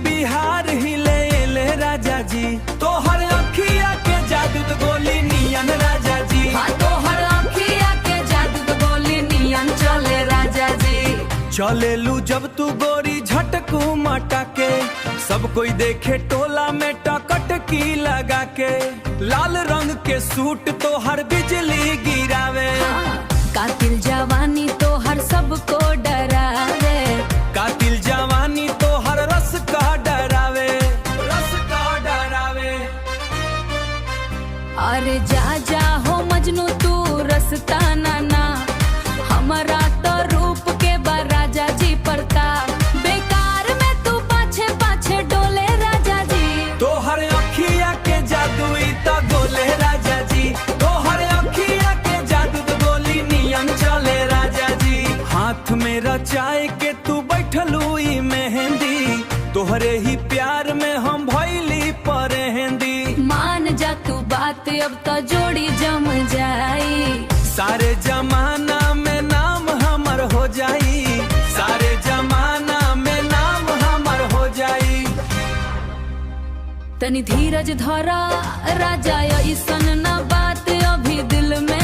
बिहार हिले ले राजा जी, तोहर अखिया के जादू तो गोली नियन राजा जी। हाँ, तोहर अखिया के जादू तो गोली नियन चले राजा जी। चले लू जब तू गोरी झटकू मटा के, सब कोई देखे टोला में टकटकी लगा के। लाल रंग के सूट तो हर बिजली गिरावे, कातिल जवानी तो हर सबको डरावे। कातिल जवानी तो हर रस का डरावे, रस का डरावे। अरे जा जा हो मजनू तू रसता नाना, हमारा तो रूप के बा राजा जी प्रताप। बेकार में तू पाछे पाछे डोले राजा जी, तोहर अखिया के जादू तो गोले राजा जी, तोहर अखिया के जादू तो गोली नियन चले राजा जी। हाथ में रचाए के तू बैठलू ई मेहंदी, तोहरे ही प्यार में हम भइली परहेंदी। मान जा तू बात अब तो जोड़ी जम जाई, सारे जमाना में नाम हमर हो जाई, सारे जमाना में नाम हमर हो जाई। तनी धीरज धरा राजा, ऐसन न बात अभी दिल में